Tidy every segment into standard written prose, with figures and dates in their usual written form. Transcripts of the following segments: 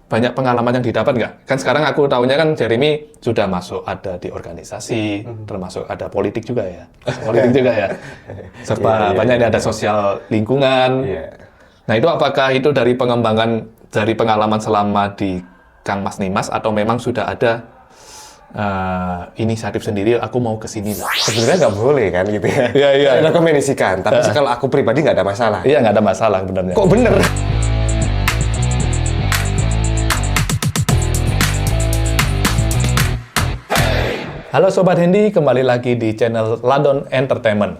banyak pengalaman yang didapat nggak? Kan sekarang aku tahunya kan Jeremy sudah masuk ada di organisasi, termasuk ada politik juga ya. Politik juga ya. Serta banyak ada sosial lingkungan. Nah itu apakah itu dari pengembangan, dari pengalaman selama di Kang Mas Nimas atau memang sudah ada inisiatif sendiri, aku mau ke sini lah. Sebenarnya nggak boleh kan gitu ya. Iya. Rekomendasikan, tapi kalau aku pribadi nggak ada masalah. Iya, nggak ada masalah sebenarnya. Kok bener? Halo Sobat Handy, kembali lagi di channel Ladon Entertainment.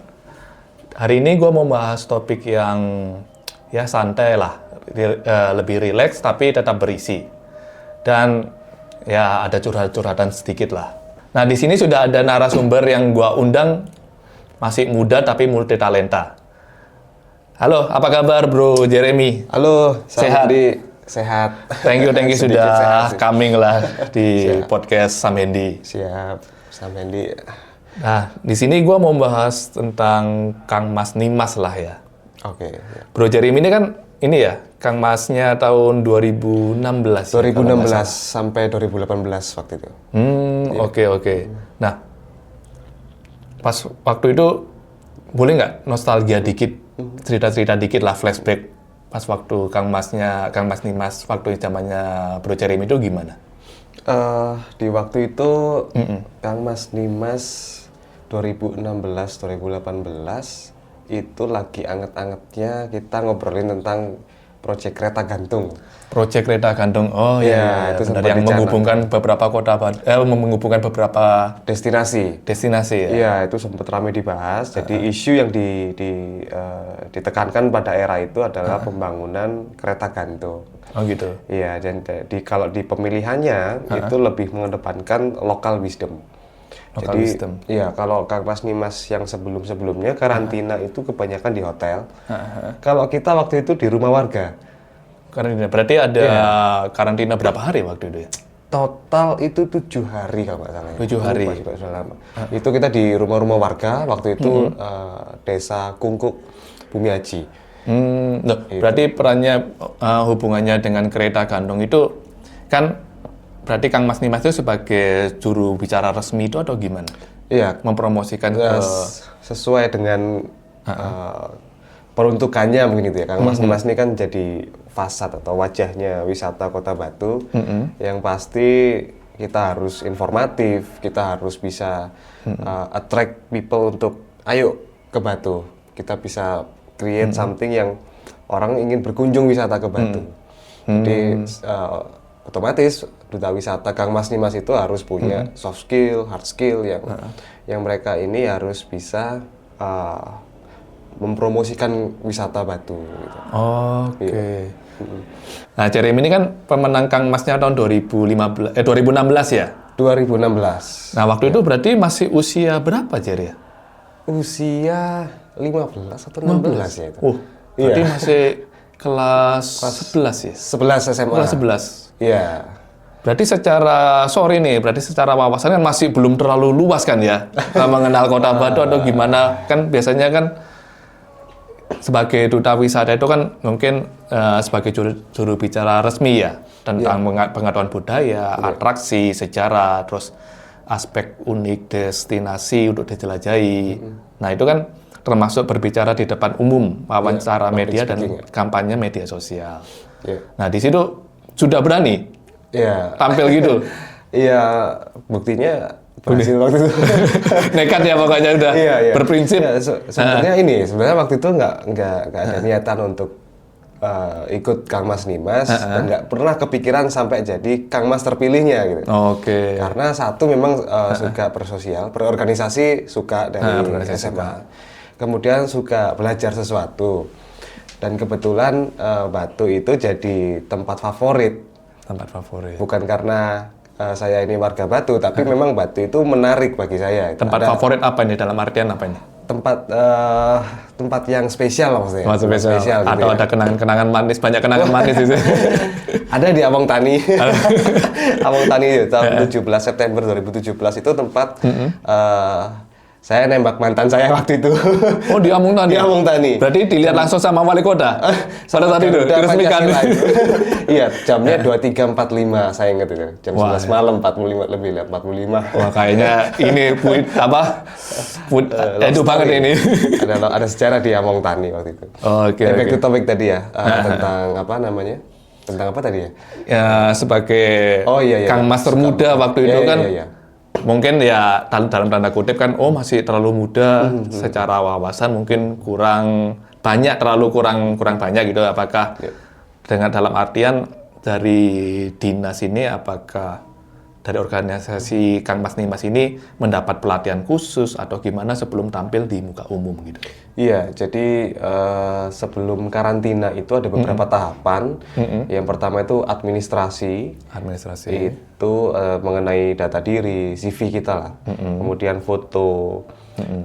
Hari ini gue mau bahas topik yang ya santai lah, lebih rileks tapi tetap berisi. Dan ya ada curhat-curhatan sedikit lah. Nah di sini sudah ada narasumber yang gue undang, masih muda tapi multi talenta. Halo, apa kabar Bro Jeremy? Halo, sehat? Sehat. Thank you sudah sehat. coming lah di podcast Sam Handy. Siap. Sam Handy. Nah, di sini gue mau bahas tentang Kang Mas Nimas lah ya. Oke. Bro Jeremy ini kan, ini ya, Kang Masnya tahun 2016. 2016 sampai 2018 waktu itu. Oke. Nah, pas waktu itu, boleh nggak nostalgia dikit, cerita-cerita dikit lah, flashback. Pas waktu Kang Mas Nimas, waktu zamannya Bro Jeremy itu gimana? Di waktu itu Kang Mas Nimas 2016-2018 itu lagi anget-angetnya kita ngobrolin tentang proyek kereta gantung. Proyek kereta gantung, oh iya, itu benar, yang menghubungkan beberapa kota, menghubungkan beberapa destinasi ya. Iya, itu sempat ramai dibahas. Jadi isu yang ditekankan pada era itu adalah pembangunan kereta gantung. Oh gitu. Iya, dan kalau di pemilihannya itu lebih mengedepankan local wisdom. Wisdom. Iya, kalau Kang Mas Nimas yang sebelum-sebelumnya karantina itu kebanyakan di hotel. Kalau kita waktu itu di rumah warga. Karantina. Berarti ada karantina berapa hari waktu itu ya? Total itu 7 hari kalau nggak salah. 7 hari. Sudah lama. Itu kita di rumah-rumah warga waktu itu Desa Kungkuk Bumi Haji. Berarti perannya hubungannya dengan kereta gantung itu kan berarti Kang Mas Nimas itu sebagai juru bicara resmi itu atau gimana? Iya, mempromosikan sesuai dengan peruntukannya mungkin itu ya. Kang Mas Nimas ini kan jadi fasad atau wajahnya wisata Kota Batu. Yang pasti kita harus informatif, kita harus bisa attract people untuk ayo ke Batu. Kita bisa create something yang orang ingin berkunjung wisata ke Batu. Jadi otomatis duta wisata Kang Mas Nimas itu harus punya soft skill, hard skill yang mereka ini harus bisa mempromosikan wisata Batu. Gitu. Oke. Nah, Jeremy ini kan pemenang Kang Masnya tahun 2016 ya? 2016. Nah, waktu itu berarti masih usia berapa, Jer ya? Usia 15 atau 16 ya itu. Berarti masih kelas 11 ya? 11 SMA. Kelas 11. Iya. Berarti berarti secara wawasan kan masih belum terlalu luas kan ya? Mengenal Kota Batu atau gimana? Kan biasanya kan sebagai duta wisata itu kan mungkin sebagai juru bicara resmi ya tentang pengetahuan budaya, atraksi, sejarah, terus aspek unik destinasi untuk dijelajahi. Nah itu kan termasuk berbicara di depan umum, wawancara media dan kampanye media sosial. Nah di situ sudah berani tampil gitu. Iya, buktinya berhasil waktu itu. Nekat ya pokoknya udah berprinsip. Sebenarnya waktu itu nggak ada niatan untuk ikut Kang Mas Nimas dan nggak pernah kepikiran sampai jadi Kang Mas terpilihnya gitu. Oke. Karena satu memang suka bersosial, berorganisasi suka dari SMA. Kemudian suka belajar sesuatu. Dan kebetulan Batu itu jadi tempat favorit. Bukan karena saya ini warga Batu, tapi memang Batu itu menarik bagi saya. Tempat favorit apa ini? Dalam artian apa ini? Tempat yang spesial maksudnya. Spesial gitu atau ya? Ada kenangan manis, banyak kenangan manis itu. Ada di Awang Tani. Awang Tani tahun 17 September 2017 itu tempat Saya nembak mantan saya waktu itu. Oh, di Amung Tani. Di Amung Tani. Berarti dilihat langsung sama wali kota. Pada saat itu diresmikan. Iya, jamnya 23.45 saya ingat itu. Jam 11 malam 45 lebih 45. Wah, kayaknya ini itu banget ini. Ada sejarah di Amung Tani waktu itu. Oke. Back to topic tadi ya, tentang apa namanya? Tentang apa tadi ya? Ya, sebagai Kang Mas termuda waktu itu kan. Iya. Mungkin ya dalam tanda kutip kan, masih terlalu muda secara wawasan, mungkin terlalu kurang banyak gitu. Apakah dengan dalam artian dari dinas ini, apakah dari organisasi Kang Mas Nimas ini mendapat pelatihan khusus atau gimana sebelum tampil di muka umum gitu? Iya, jadi sebelum karantina itu ada beberapa tahapan. Yang pertama itu administrasi. Itu mengenai data diri, CV kita lah. Kemudian foto.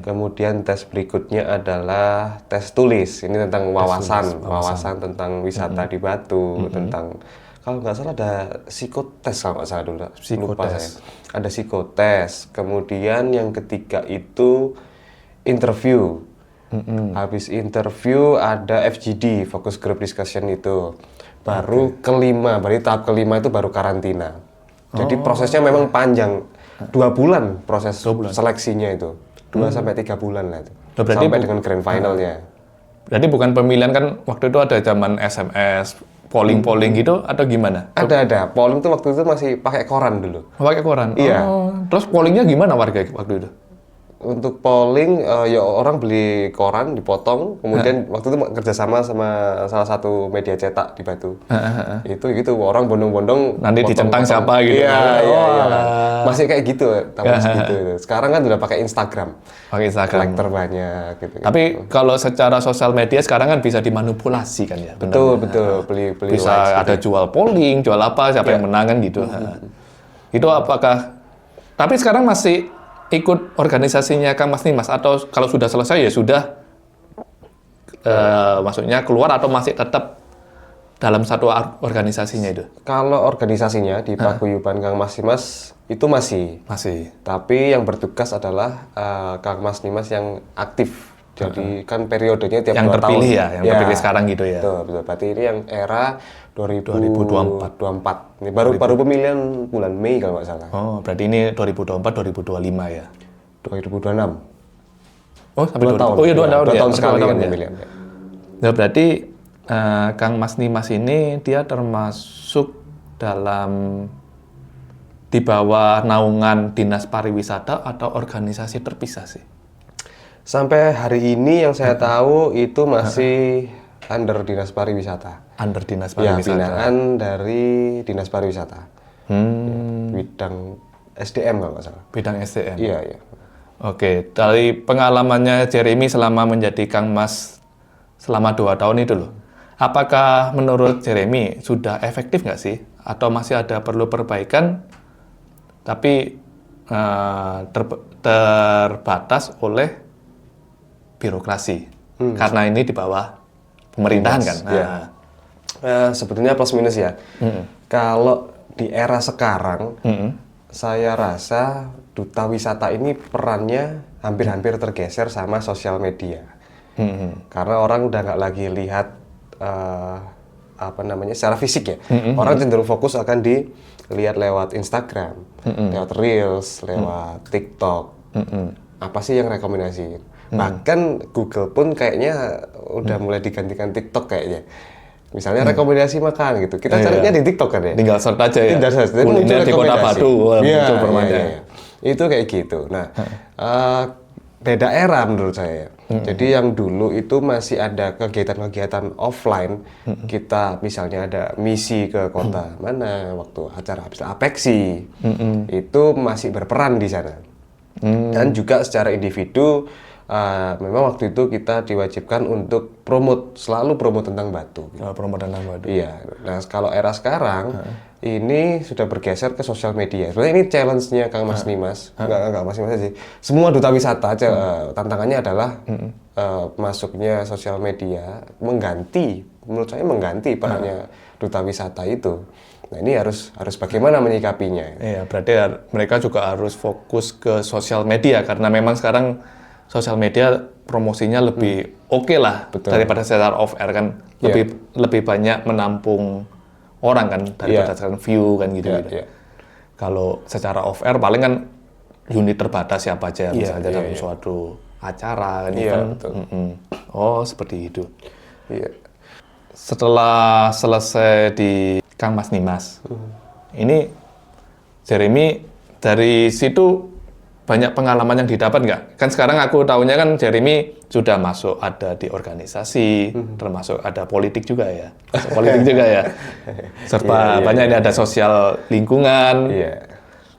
Kemudian tes berikutnya adalah tes tulis. Ini tentang wawasan tentang wisata di Batu, tentang kalau nggak salah ada psikotes kalau nggak salah dulu. Lupa saya. Ada psikotes. Kemudian yang ketiga itu interview. Habis interview ada FGD, focus group discussion itu. Baru berarti tahap kelima itu baru karantina. Jadi prosesnya memang panjang. 2 bulan proses seleksinya itu. 2 sampai 3 bulan lah itu. Sampai dengan grand finalnya. Berarti bukan pemilihan kan, waktu itu ada zaman SMS, polling gitu atau gimana? Ada. Polling tuh waktu itu masih pakai koran dulu. Pakai koran? Iya. Terus pollingnya gimana warga waktu itu? Untuk polling, ya orang beli koran, dipotong, kemudian waktu itu kerjasama sama salah satu media cetak di Batu. Itu gitu, orang bondong-bondong. Nanti dicentang siapa gitu. Iya. Masih kayak gitu, tahun segitu. Sekarang kan udah pakai Instagram. Kolektor banyak gitu. Tapi kalau secara sosial media sekarang kan bisa dimanipulasi kan ya? Betul. Beli bisa ada gitu. Jual polling, jual apa, siapa yang menang kan gitu. Itu apakah, tapi sekarang masih ikut organisasinya Kang Mas Nimas atau kalau sudah selesai ya sudah maksudnya keluar atau masih tetap dalam satu organisasinya itu? Kalau organisasinya di paguyuban Kang Mas Nimas itu masih. Tapi yang bertugas adalah Kang Mas Nimas yang aktif. Jadi kan periodenya tiap 2 tahun. Yang terpilih ya, yang terpilih sekarang gitu ya. Betul. Berarti ini yang era 2024. Ini baru pemilihan bulan Mei kalau nggak salah. Oh, berarti ini 2024-2025 ya? 2026. Oh, sampai 2 tahun. Oh iya, 2 tahun ya. 2 tahun sekali kan ya. pemilihan. Nah, berarti Kang Mas Nimas ini dia termasuk di bawah naungan Dinas Pariwisata atau organisasi terpisah sih? Sampai hari ini yang saya tahu itu masih under Dinas Pariwisata. Under Dinas Pariwisata. Ya, binaan dari Dinas Pariwisata. Bidang SDM kalau nggak salah. Bidang SDM. Iya. Oke, dari pengalamannya Jeremy selama menjadi Kang Mas selama 2 tahun itu loh. Apakah menurut Jeremy sudah efektif nggak sih? Atau masih ada perlu perbaikan? Tapi terbatas oleh birokrasi. Karena ini di bawah pemerintahan kan. Sebetulnya plus minus ya. Kalau di era sekarang, saya rasa duta wisata ini perannya hampir-hampir tergeser sama sosial media. Karena orang udah nggak lagi lihat secara fisik ya. Orang cenderung fokus akan dilihat lewat Instagram, lewat Reels, lewat TikTok. Apa sih yang rekomendasi? Bahkan Google pun kayaknya udah mulai digantikan TikTok kayaknya. Misalnya rekomendasi makan gitu. Kita carinya di TikTok kan ya. Tinggal search aja ya. Kuliner di Kota Batu. Iya. Itu kayak gitu. Nah, beda era menurut saya. Jadi yang dulu itu masih ada kegiatan-kegiatan offline. Kita misalnya ada misi ke kota mana, waktu acara Apexi. Itu masih berperan di sana. Dan juga secara individu, memang waktu itu kita diwajibkan untuk selalu promote tentang Batu. Promote tentang Batu. Iya. Nah, kalau era sekarang ini sudah bergeser ke sosial media. Sebenarnya ini challenge-nya Kang Mas Nimas. Enggak Mas Nimas sih. Semua duta wisata tantangannya adalah masuknya sosial media menurut saya mengganti perannya duta wisata itu. Nah ini harus bagaimana menyikapinya. Iya, berarti mereka juga harus fokus ke sosial media karena memang sekarang sosial media promosinya lebih oke lah daripada secara off air kan, lebih banyak menampung orang kan daripada sekarang view kan gitu. Kalau secara off air paling kan unit terbatas siapa aja misalnya dalam suatu acara kan. Oh seperti itu. Setelah selesai di Kang Mas Nimas, ini Jeremy dari situ banyak pengalaman yang didapat nggak? Kan sekarang aku tahunya kan Jeremy sudah masuk ada di organisasi, termasuk ada politik juga ya, serta banyak ini ada sosial lingkungan.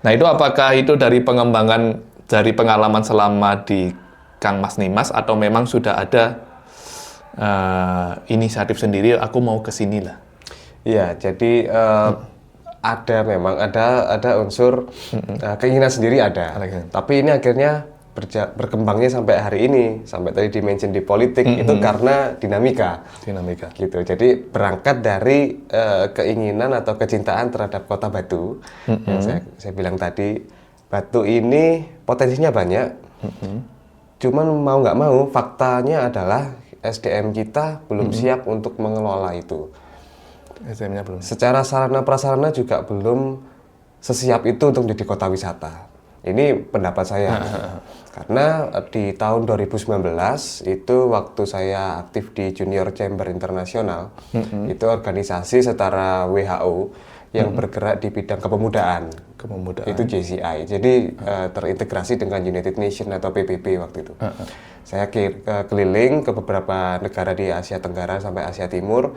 Nah itu apakah itu dari pengembangan dari pengalaman selama di Kang Mas Nimas atau memang sudah ada inisiatif sendiri? Aku mau ke sini lah. Iya, jadi ada unsur keinginan sendiri ada. Tapi ini akhirnya berkembangnya sampai hari ini, sampai tadi di-mention di politik itu karena dinamika. Gitu. Jadi berangkat dari keinginan atau kecintaan terhadap Kota Batu. Yang saya bilang tadi, Batu ini potensinya banyak. Cuman mau nggak mau, faktanya adalah SDM kita belum siap untuk mengelola itu. SDM-nya belum. Secara sarana prasarana juga belum sesiap itu untuk menjadi kota wisata. Ini pendapat saya. Karena di tahun 2019 itu waktu saya aktif di Junior Chamber Internasional, itu organisasi setara WHO yang bergerak di bidang kepemudaan. Itu JCI. Jadi terintegrasi dengan United Nations atau PBB waktu itu. Saya keliling ke beberapa negara di Asia Tenggara sampai Asia Timur.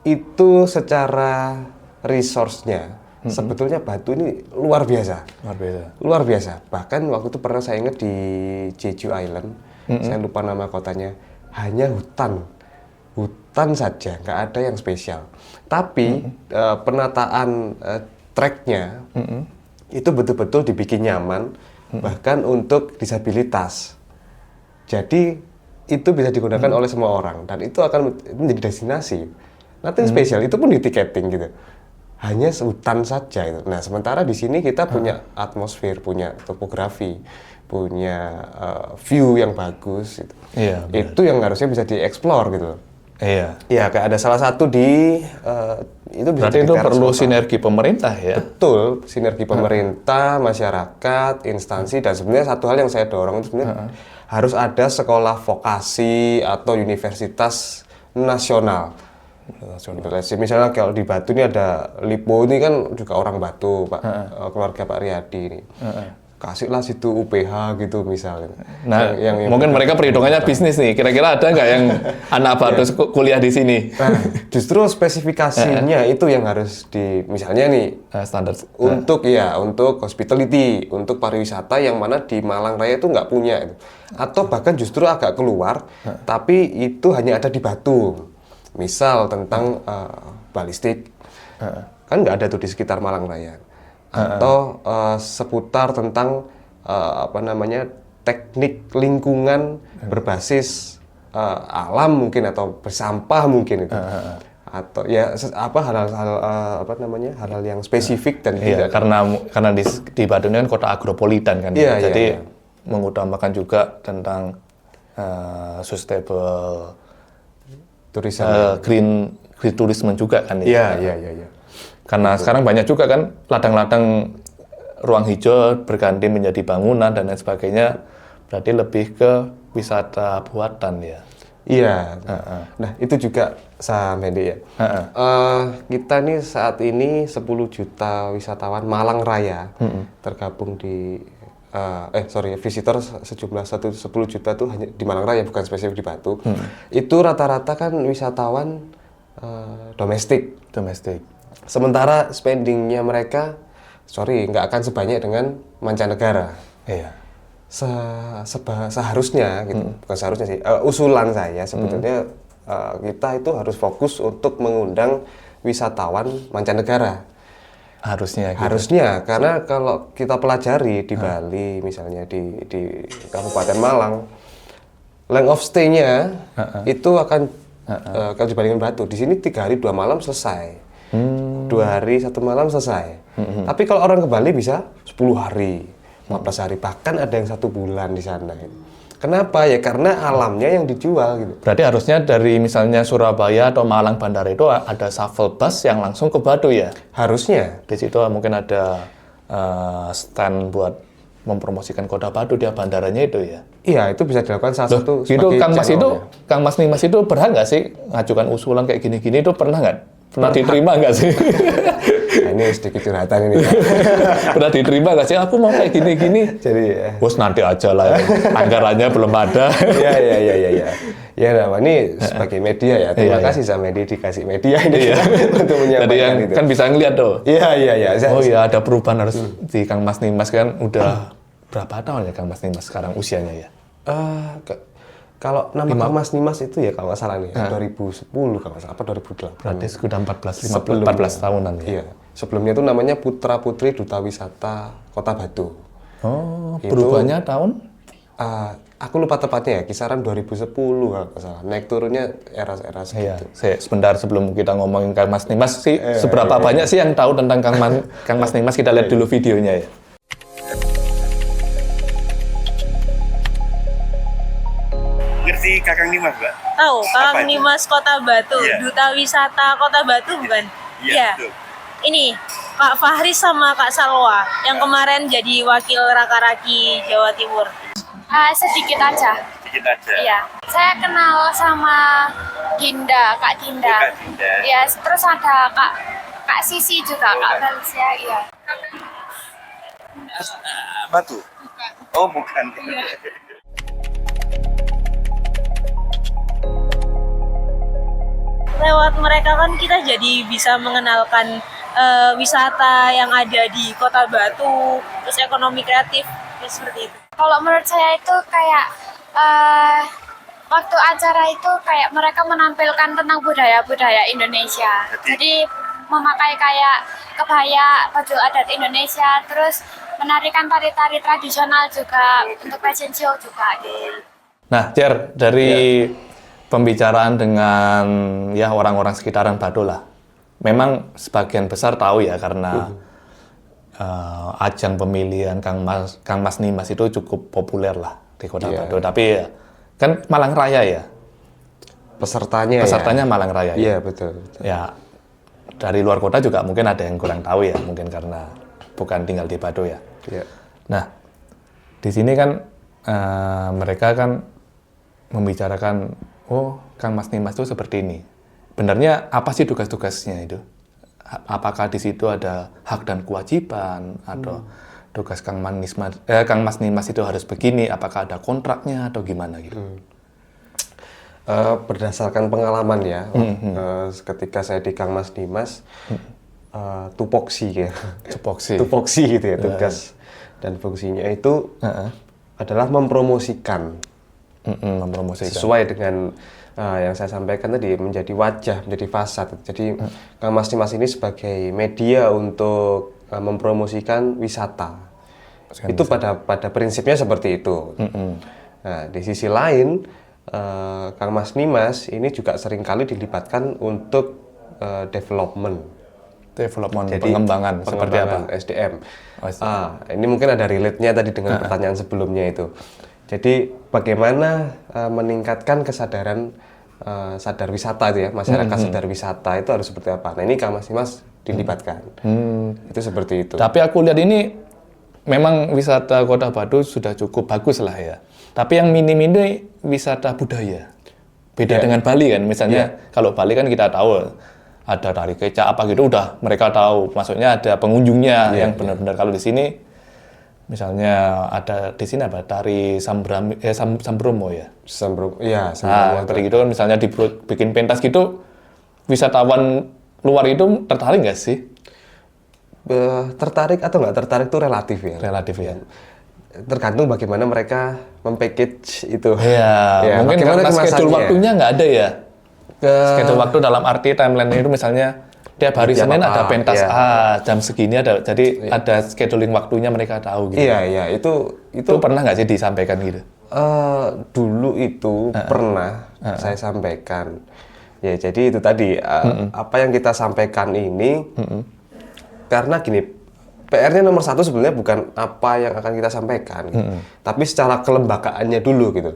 Itu secara resource-nya sebetulnya Batu ini luar biasa. Bahkan waktu itu pernah saya ingat di Jeju Island, saya lupa nama kotanya, hanya hutan saja, nggak ada yang spesial. Tapi penataan tracknya itu betul-betul dibikin nyaman, bahkan untuk disabilitas. Jadi itu bisa digunakan oleh semua orang dan itu akan menjadi destinasi. Nothing spesial, itu pun di tiketing gitu. Hanya hutan saja itu. Nah, sementara di sini kita punya atmosfer, punya topografi, punya view yang bagus gitu. Itu yang harusnya bisa dieksplor gitu. Iya, kayak ada salah satu di itu bisa. Berarti itu perlu sinergi pemerintah ya? Betul, sinergi pemerintah, masyarakat, instansi, dan sebenarnya satu hal yang saya dorong itu sebenarnya harus ada sekolah vokasi atau universitas nasional. Misalnya kalau di Batu ini ada Lipo, ini kan juga orang Batu, Pak, keluarga Pak Riyadi ini. Kasihlah situ UPH gitu misalnya. Nah, mungkin mereka perhitungannya bisnis nih. Kira-kira ada nggak yang anak Batu kuliah di sini? Nah, justru spesifikasinya itu yang harus misalnya nih standar untuk untuk hospitality, untuk pariwisata yang mana di Malang Raya itu nggak punya, atau bahkan justru agak keluar, tapi itu hanya ada di Batu. Misal tentang balistik, kan nggak ada tuh di sekitar Malang Raya. Atau seputar tentang teknik lingkungan berbasis alam mungkin atau bersampah mungkin itu. Atau ya hal-hal yang spesifik dan tidak. Karena di Batu ini kan kota agropolitan kan. Jadi mengutamakan juga tentang sustainable green tourism juga kan ya. Iya. Karena sekarang banyak juga kan ladang-ladang ruang hijau berganti menjadi bangunan dan lain sebagainya. Berarti lebih ke wisata buatan ya. Iya. Nah, itu juga sama ya. Kita nih saat ini 10 juta wisatawan Malang Raya tergabung di visitor sejumlah 10 juta tuh hanya di Malang Raya, bukan spesifik di Batu. Itu rata-rata kan wisatawan domestik. Sementara spendingnya mereka, nggak akan sebanyak dengan mancanegara. Iya. Seharusnya, gitu. Bukan seharusnya sih. Usulan saya sebetulnya kita itu harus fokus untuk mengundang wisatawan mancanegara. Harusnya, karena kalau kita pelajari di Bali, misalnya di Kabupaten Malang, length of stay-nya itu akan kalau dibandingkan Batu, di sini 3 hari 2 malam selesai. 2 hari 1 malam selesai. Tapi kalau orang ke Bali bisa 10 hari, 14 hari, bahkan ada yang 1 bulan di sana. Kenapa? Ya karena alamnya yang dijual gitu. Berarti harusnya dari misalnya Surabaya atau Malang Bandara itu ada shuttle bus yang langsung ke Batu ya? Harusnya. Di situ mungkin ada stand buat mempromosikan kota Batu di bandaranya itu ya? Iya, itu bisa dilakukan salah satu Itu Kang Mas Nimas itu pernah nggak sih ngajukan usulan kayak gini-gini itu pernah nggak? Pernah diterima nggak sih? Nah, ini sedikit curhatan ini. Pernah diterima nggak sih? Aku mau kayak gini-gini. Jadi bos nanti aja lah, anggarannya belum ada. Iya. Ya, nah, ini sebagai media ya. Terima kasih sama media dikasih media ini untuk menyampaikan Tadi yang itu. kan bisa ngeliat tuh. Iya. Oh iya, ada perubahan harus di Kang Mas Nimas kan udah berapa tahun ya Kang Mas Nimas sekarang usianya ya? Kalau nama Kang Mas Nimas itu ya kalau nggak salah nih 2010 kalau nggak salah apa 2008. Berarti sudah 14 tahunan ya? Iya. Sebelumnya itu namanya Putra Putri Duta Wisata Kota Batu. Oh, perubahannya tahun? Aku lupa tepatnya ya, kisaran 2010 kalau nggak salah. Naik turunnya era-era segitu. Iya. Sebentar sebelum kita ngomongin Kang Mas Nimas sih, seberapa banyak sih yang tahu tentang Kang Mas Nimas? Kita lihat dulu videonya ya. Ngerti Kakang Nimas, Mbak? Tahu, Apa Kakang itu? Nimas Kota Batu, Iya. Duta Wisata Kota Batu bukan? Iya, betul. Ini Kak Fahri sama Kak Salwa yang kemarin jadi wakil Raka-Raki Jawa Timur. Sedikit aja. Sedikit aja. Iya. Saya kenal sama Ginda, Kak Ginda. Oh, Kak Ginda. Iya, terus ada Kak Sisi juga, Kak Belsia, iya. Batu? Oh, bukan. Lewat mereka kan kita jadi bisa mengenalkan wisata yang ada di Kota Batu, terus ekonomi kreatif, ya seperti itu. Kalau menurut saya itu kayak waktu acara itu kayak mereka menampilkan tentang budaya-budaya Indonesia. Jadi memakai kayak kebaya, baju adat Indonesia, terus menarikan tari-tari tradisional juga untuk fashion show juga. Nah, Cer, dari pembicaraan dengan ya orang-orang sekitaran Batu lah, memang sebagian besar tahu ya karena ajang pemilihan Kang Mas Nimas itu cukup populer lah di Kota Batu. Tapi ya kan Malang Raya ya. Pesertanya Malang Raya. Iya, betul. Ya dari luar kota juga mungkin ada yang kurang tahu ya, mungkin karena bukan tinggal di Batu ya. Iya. Nah, di sini kan mereka kan membicarakan, oh Kang Mas Nimas itu seperti ini. Benarnya apa sih tugas-tugasnya itu? Apakah di situ ada hak dan kewajiban atau tugas Kang Mas Nimas itu harus begini? Apakah ada kontraknya atau gimana gitu? Berdasarkan pengalaman ya, ketika saya di Kang Mas Nimas, tupoksi ya, tupoksi gitu ya, tugas dan fungsinya itu adalah mempromosikan, sesuai dengan yang saya sampaikan tadi, menjadi wajah, menjadi fasad. Jadi Kang Mas Nimas ini sebagai media untuk mempromosikan wisata. Itu pada prinsipnya seperti itu. Nah, di sisi lain, Kang Mas Nimas ini juga seringkali dilibatkan untuk development, Jadi, pengembangan seperti apa? SDM. Ini mungkin ada relate-nya tadi dengan pertanyaan sebelumnya itu. Jadi bagaimana meningkatkan kesadaran sadar wisata itu ya, masyarakat sadar wisata itu harus seperti apa? Nah, ini Kang Mas Nimas dilibatkan. Itu seperti itu. Tapi aku lihat ini memang wisata Kota Batu sudah cukup bagus lah ya. Tapi yang minim ini wisata budaya. Beda dengan Bali kan, misalnya kalau Bali kan kita tahu ada tari kecak apa gitu udah mereka tahu, maksudnya ada pengunjungnya yang benar-benar. Kalau di sini misalnya ada di sini apa tari Sambromo ya. Sambromo Seperti gitu kan, misalnya dibikin pentas gitu, wisatawan luar itu tertarik nggak sih? Tertarik atau nggak tertarik itu relatif ya. Relatif ya. Tergantung bagaimana mereka mempackage itu. Iya, mungkin karena schedule waktunya nggak ada ya. Schedule waktu dalam arti timeline itu misalnya tiap hari Senin ada pentas jam segini ada, jadi ada scheduling waktunya mereka tahu gitu. Iya, itu pernah nggak sih disampaikan gitu? Dulu itu pernah saya sampaikan. Ya, jadi itu tadi apa yang kita sampaikan ini karena gini, PR-nya nomor satu sebenarnya bukan apa yang akan kita sampaikan, gitu. Tapi secara kelembagaannya dulu gitu.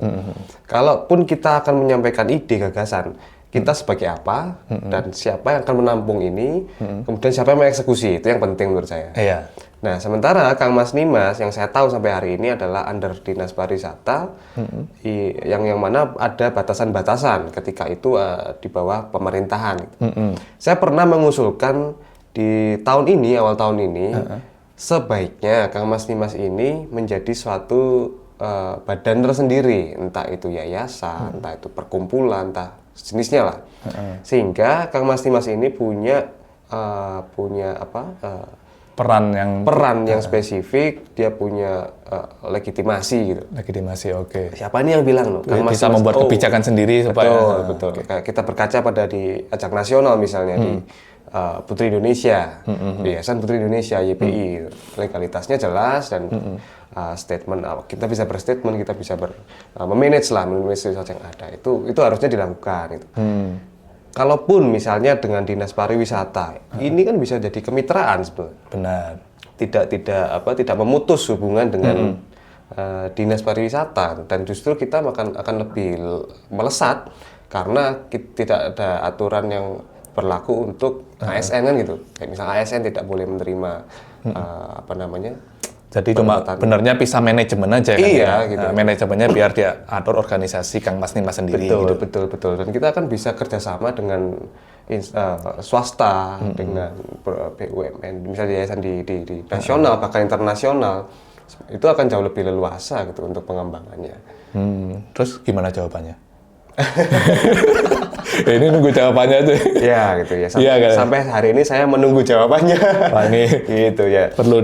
Kalaupun kita akan menyampaikan ide gagasan, kita sebagai apa dan siapa yang akan menampung ini, kemudian siapa yang mengeksekusi, itu yang penting menurut saya. Iya. Nah, sementara Kang Mas Nimas yang saya tahu sampai hari ini adalah under Dinas Pariwisata, yang mana ada batasan-batasan ketika itu di bawah pemerintahan. Saya pernah mengusulkan di tahun ini, awal tahun ini, sebaiknya Kang Mas Nimas ini menjadi suatu badan tersendiri, entah itu yayasan, entah itu perkumpulan, entah jenisnya lah, sehingga Kang Mas Nimas ini punya peran yang spesifik, dia punya legitimasi gitu. Legitimasi, oke. Siapa nih yang bilang loh? Kang Mas bisa membuat kebijakan sendiri supaya betul. Kayak kita berkaca pada di ajang nasional misalnya di Putri Indonesia, Yayasan Putri Indonesia YPI, legalitasnya jelas dan statement kita bisa berstatement, kita bisa memanage sesuatu yang ada. Itu harusnya dilakukan itu. Kalaupun misalnya dengan Dinas Pariwisata, ini kan bisa jadi kemitraan sebetulnya. Benar. Tidak memutus hubungan dengan Dinas Pariwisata, dan justru kita akan lebih melesat karena tidak ada aturan yang berlaku untuk ASN kan gitu. Kayak misalnya ASN tidak boleh menerima Jadi cuma benernya pisah manajemen aja kan? Iya, gitu. Manajemennya biar dia atur organisasi Kang Mas Nimas sendiri. Betul. Dan kita akan bisa kerjasama dengan swasta, dengan BUMN, misalnya yayasan di nasional, bahkan internasional. Itu akan jauh lebih leluasa gitu untuk pengembangannya. Terus gimana jawabannya? Ini nunggu jawabannya aja. Ya gitu ya. Sampai kan? hari ini saya menunggu jawabannya. Wah, ini gitu ya. Perlu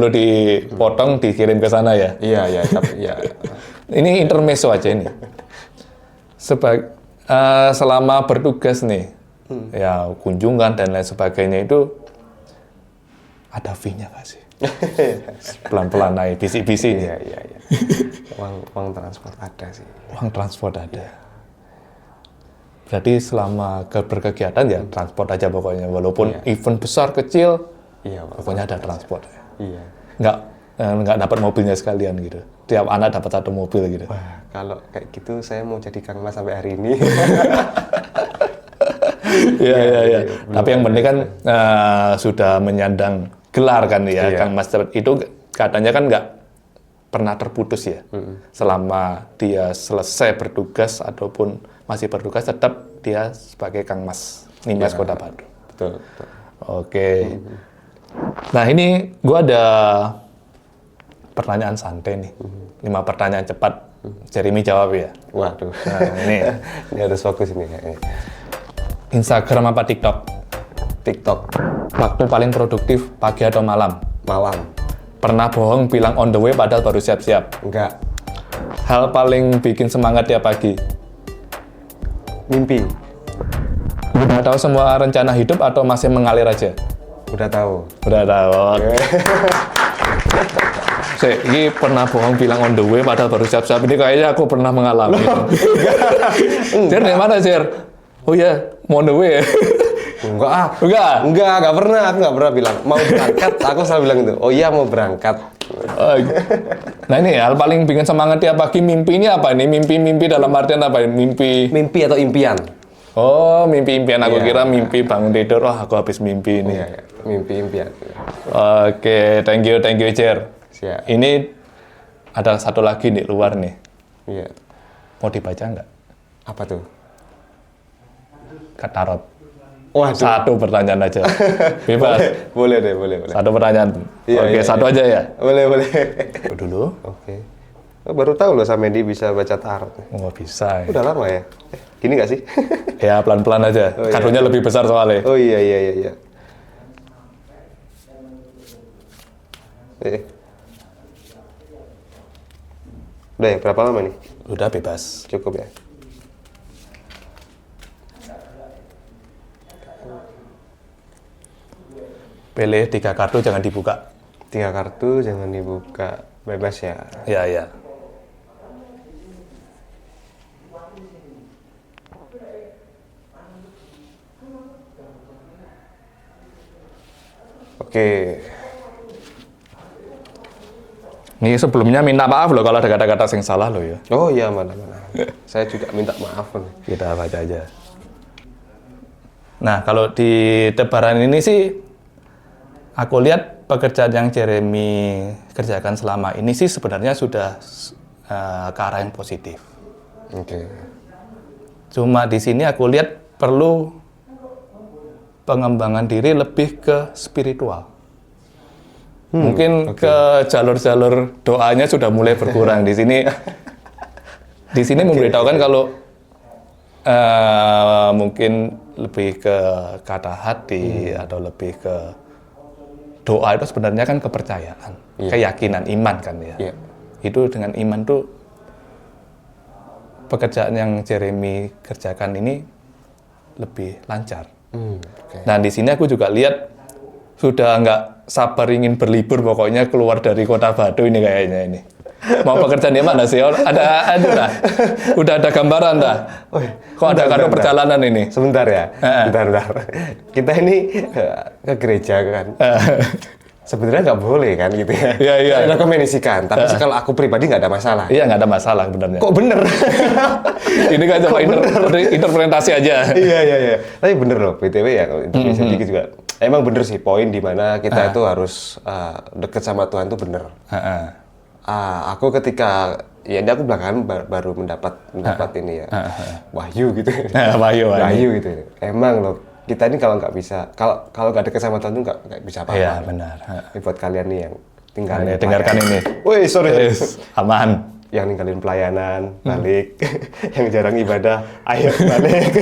dipotong, dikirim ke sana ya. Iya. Tapi ya. Ini intermezzo aja ini. Selama bertugas nih, ya kunjungan dan lain sebagainya itu ada fee-nya nggak sih? Pelan-pelan naik, bisi-bisi nih. Iya. Uang transport ada sih. Uang transport ada. Berarti selama berkegiatan ya transport aja pokoknya, walaupun event besar kecil, pokoknya ada transport. Iya. Nggak dapat mobilnya sekalian gitu. Tiap anak dapat satu mobil gitu. Wah, kalau kayak gitu saya mau jadi Kang Mas sampai hari ini. Iya. Tapi yang penting kan sudah menyandang gelar kan ya, Kang Mas itu katanya kan nggak pernah terputus ya. Selama dia selesai bertugas ataupun masih bertugas, tetap dia sebagai Kang Mas Nimas Kota Batu. Betul. Oke. Nah ini gue ada pertanyaan santai nih. 5 pertanyaan cepat. Jeremy jawab ya. Waduh. Nah, ini harus fokus ini. Instagram apa TikTok? TikTok. Waktu paling produktif pagi atau malam? Malam. Pernah bohong bilang on the way padahal baru siap-siap? Enggak. Hal paling bikin semangat tiap pagi? Mimpi. Udah tahu semua rencana hidup atau masih mengalir aja? Udah tahu. Udah tahu. Ini pernah bohong bilang on the way padahal baru siap-siap. Ini kayaknya aku pernah mengalami. Jer, dari mana Jer? Oh iya, mau on the way. Enggak pernah. Aku nggak pernah bilang mau berangkat. Aku selalu bilang itu. Oh iya mau berangkat. Nah ini hal paling bikin semangat tiap pagi, mimpi ini apa ini? Mimpi dalam artian apa ini? Mimpi atau impian? Oh, mimpi impian. Aku kira mimpi bangun tidur. Oh, aku habis mimpi ini. Iya. Mimpi impian. Oke, thank you Jer. Siap. Ini ada satu lagi nih luar nih. Iya. Mau dibaca nggak? Apa tuh? Katarot. Waduh. Satu pertanyaan aja. Bebas. Boleh. Satu pertanyaan. Oke, satu aja ya. Boleh. Dulu. Oke. Baru tahu loh Samedi bisa baca tarot. Oh, bisa. Udah lama ya? Gini nggak sih? Ya, pelan-pelan aja. Kadonya lebih besar soalnya. Oh iya. Udah ya, berapa lama nih? Udah bebas. Cukup ya? Pilih 3 kartu, jangan dibuka. 3 kartu, jangan dibuka. Bebas ya? Iya. Oke. Ini sebelumnya minta maaf loh kalau ada kata-kata yang salah loh ya. Oh iya, mana. Saya juga minta maaf nih. Kita baca aja. Nah, kalau di Tebaran ini sih, aku lihat pekerjaan yang Jeremy kerjakan selama ini sih sebenarnya sudah ke arah yang positif. Oke. Cuma di sini aku lihat perlu pengembangan diri lebih ke spiritual. Mungkin ke jalur-jalur doanya sudah mulai berkurang di sini. Di sini memberitahukan kalau mungkin lebih ke kata hati atau lebih ke doa itu sebenarnya kan kepercayaan, keyakinan, iman kan ya. Itu dengan iman tuh pekerjaan yang Jeremy kerjakan ini lebih lancar. Nah di sini aku juga lihat sudah nggak sabar ingin berlibur pokoknya keluar dari kota Batu ini kayaknya ini. Mau pekerjaan di mana sih? Ada lah. Udah ada gambaran dah. Kok ada kartu perjalanan ini? Sebentar ya. Bentar. Kita ini ke gereja kan. Sebenarnya nggak boleh kan gitu ya. Iya. Rekomendasikan. Tapi kalau aku pribadi nggak ada masalah. Iya nggak ada masalah sebenarnya. Kok bener? Ini kan cuma interpretasi aja. Iya. Tapi bener loh, BTW ya, Indonesia dikit juga. Emang bener sih poin di mana kita itu harus deket sama Tuhan tuh bener. Aku ketika ya ini aku belakangan baru mendapat ini ya wahyu gitu. Wahyu gitu. Emang loh kita ini kalau nggak bisa kalau nggak deket sama Tuhan tuh nggak bisa apa-apa. Iya benar. Ini buat kalian nih yang Dengarkan ini. Woi sorry. Aman. Yang ninggalin pelayanan, balik. Yang jarang ibadah, ayo balik.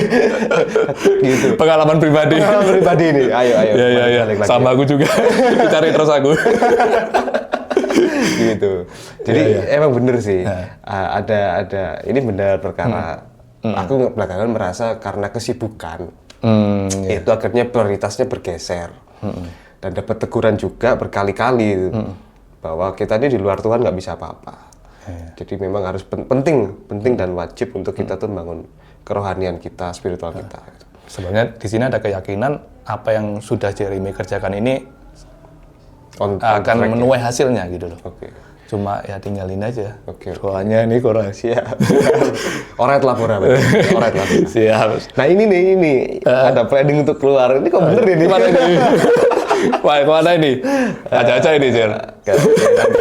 Gitu. Pengalaman pribadi. Pengalaman pribadi nih, ayo. Iya. Sama aku juga. Dicari terus aku. Gitu. Jadi emang bener sih. Ada ini benar perkara. Aku belakangan merasa karena kesibukan. Itu akhirnya prioritasnya bergeser. Dan dapat teguran juga berkali-kali. Bahwa kita ini di luar Tuhan nggak bisa apa-apa. Jadi memang harus penting dan wajib untuk kita tuh membangun kerohanian kita, spiritual kita. Sebenarnya di sini ada keyakinan apa yang sudah Jeremy kerjakan ini akan menuai hasilnya gitu loh. Cuma ya tinggalin aja. Doanya ini kurang. Siap. Oret lapor. Siap. Nah ini ada planning untuk keluar. Ini kok bener ini? Gimana ini? Wah, kemana ini? Aja ini, Jer.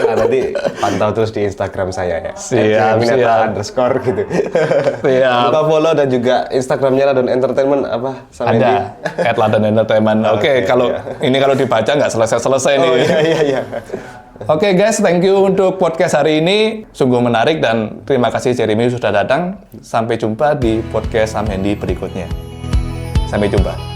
Nanti pantau terus di Instagram saya ya. Siap. __ gitu. Siap. Lupa follow dan juga Instagramnya Ladon Entertainment apa? Ada. @Ladon Entertainment. Oke, kalau dibaca nggak selesai nih. Oh iya. Oke guys, thank you untuk podcast hari ini. Sungguh menarik dan terima kasih Jeremy sudah datang. Sampai jumpa di podcast Sam Hendy berikutnya. Sampai jumpa.